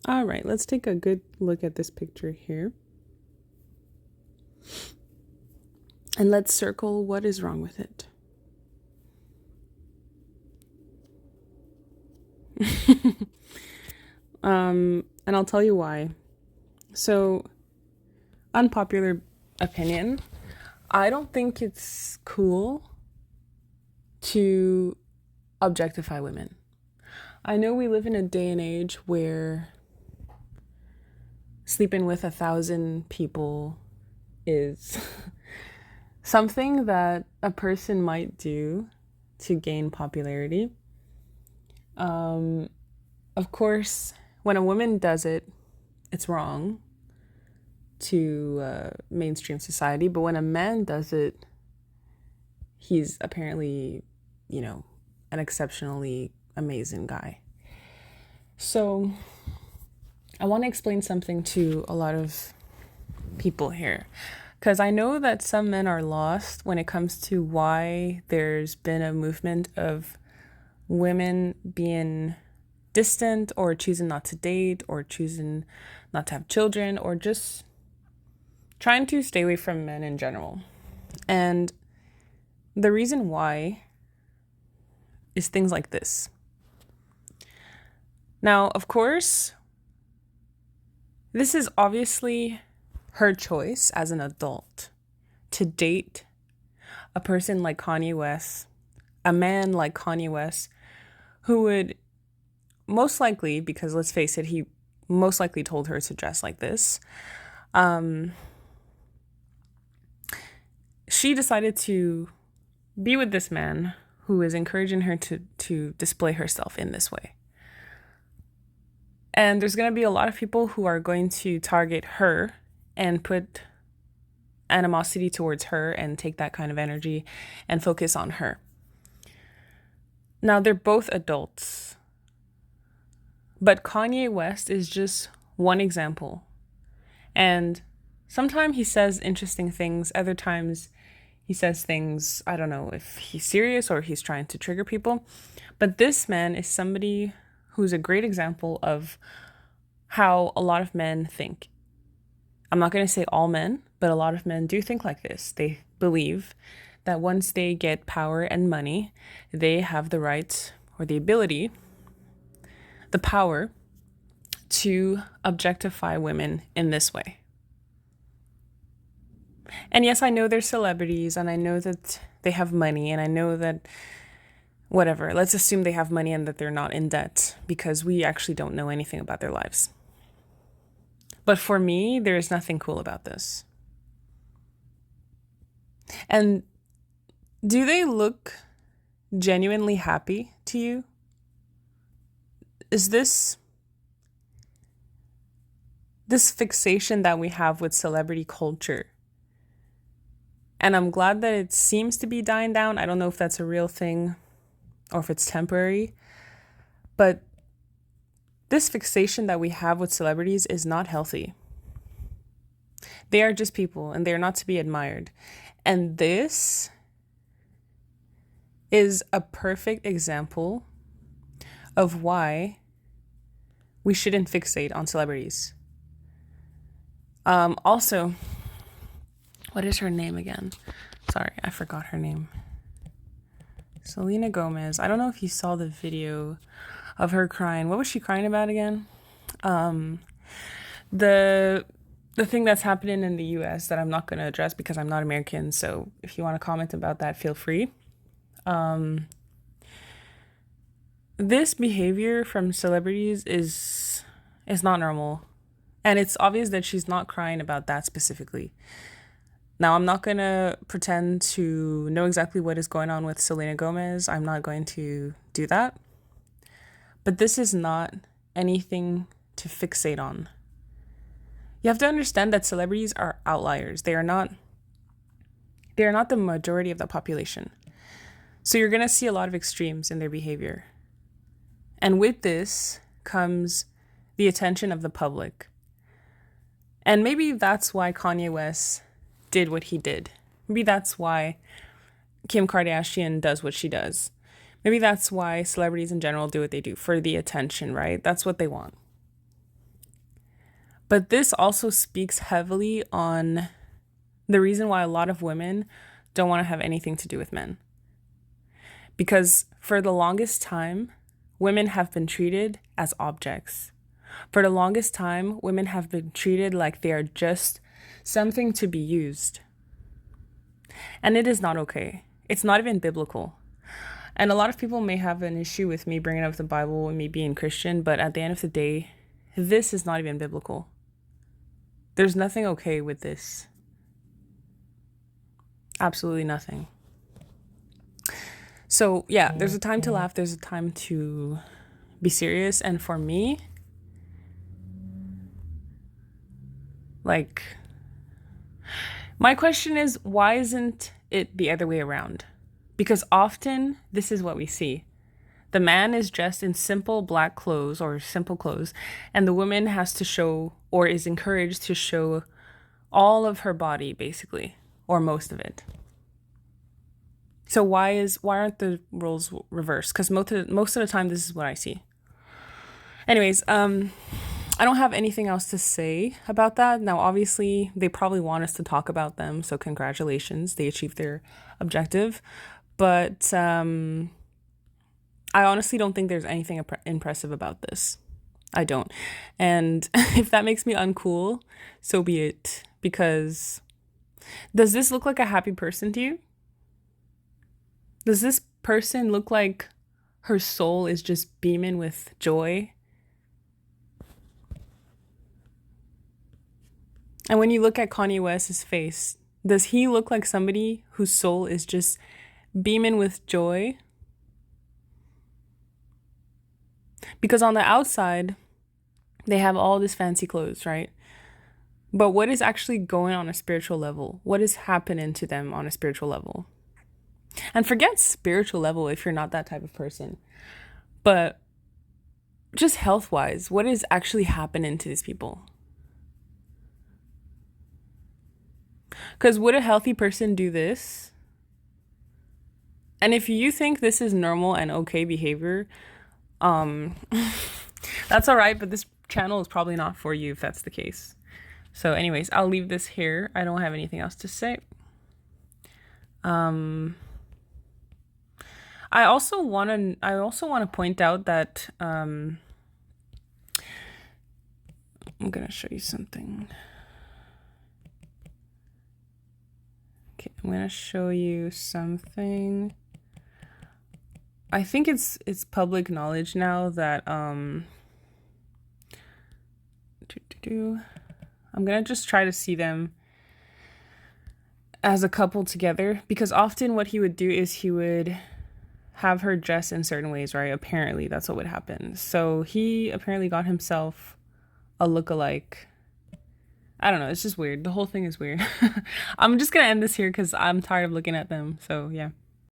All right, let's take a good look at this picture here. And let's circle what is wrong with it. And I'll tell you why. So, unpopular opinion, I don't think it's cool to objectify women. I know we live in a day and age where sleeping with 1,000 people is something that a person might do to gain popularity. Of course, when a woman does it, it's wrong to mainstream society. But when a man does it, he's apparently, an exceptionally amazing guy. So I want to explain something to a lot of people here, because I know that some men are lost when it comes to why there's been a movement of women being distant or choosing not to date or choosing not to have children or just trying to stay away from men in general. And the reason why is things like this. Now, of course, this is obviously her choice as an adult to date a person like Kanye West, a man like Kanye West, who would most likely, because let's face it, he most likely told her to dress like this. She decided to be with this man who is encouraging her to display herself in this way. And there's going to be a lot of people who are going to target her and put animosity towards her and take that kind of energy and focus on her. Now, they're both adults. But Kanye West is just one example. And sometimes he says interesting things. Other times he says things, I don't know if he's serious or he's trying to trigger people. But this man is somebody who's a great example of how a lot of men think. I'm not going to say all men, but a lot of men do think like this. They believe that once they get power and money, they have the right or the ability, the power to objectify women in this way. And yes, I know they're celebrities and I know that they have money and I know that whatever, let's assume they have money and that they're not in debt because we actually don't know anything about their lives. But for me, there is nothing cool about this. And do they look genuinely happy to you? Is this fixation that we have with celebrity culture? And I'm glad that it seems to be dying down. I don't know if that's a real thing or if it's temporary. But this fixation that we have with celebrities is not healthy. They are just people and they're not to be admired. And this is a perfect example of why we shouldn't fixate on celebrities. Also, what is her name again? Sorry, I forgot her name. Selena Gomez. I don't know if you saw the video of her crying. What was she crying about again? The thing that's happening in the US that I'm not going to address because I'm not American. So if you want to comment about that, feel free. This behavior from celebrities is not normal. And it's obvious that she's not crying about that specifically. Now, I'm not going to pretend to know exactly what is going on with Selena Gomez. I'm not going to do that. But this is not anything to fixate on. You have to understand that celebrities are outliers. They are not the majority of the population. So you're going to see a lot of extremes in their behavior. And with this comes the attention of the public. And maybe that's why Kanye West did what he did. Maybe that's why Kim Kardashian does what she does. Maybe that's why celebrities in general do what they do, for the attention, right? That's what they want. But this also speaks heavily on the reason why a lot of women don't want to have anything to do with men. Because for the longest time, women have been treated as objects. For the longest time, women have been treated like they are just something to be used. And it is not okay. It's not even biblical. And a lot of people may have an issue with me bringing up the Bible and me being Christian, but at the end of the day, this is not even biblical. There's nothing okay with this. Absolutely nothing. So yeah, there's a time to laugh. There's a time to be serious. And for me, like, my question is, why isn't it the other way around? Because often this is what we see. The man is dressed in simple black clothes or simple clothes, and the woman has to show or is encouraged to show all of her body, basically, or most of it. So why aren't the roles reversed? Because most of the time, this is what I see. Anyways, I don't have anything else to say about that. Now, obviously, they probably want us to talk about them, so congratulations, they achieved their objective. But I honestly don't think there's anything impressive about this. I don't. And if that makes me uncool, so be it. Because does this look like a happy person to you? Does this person look like her soul is just beaming with joy? And when you look at Kanye West's face, does he look like somebody whose soul is just beaming with joy? Because on the outside, they have all this fancy clothes, right? But what is actually going on a spiritual level? What is happening to them on a spiritual level? And forget spiritual level if you're not that type of person. But just health-wise, what is actually happening to these people? Because would a healthy person do this? And if you think this is normal and okay behavior, that's all right, but this channel is probably not for you if that's the case. So anyways, I'll leave this here. I don't have anything else to say. I also want to point out that I'm going to show you something. Okay, I'm going to show you something. I think it's public knowledge now that I'm going to just try to see them as a couple together, because often what he would do is he would have her dress in certain ways, right? Apparently that's what would happen. So he apparently got himself a lookalike. I don't know, it's just weird. The whole thing is weird. I'm just gonna end this here because I'm tired of looking at them. So yeah.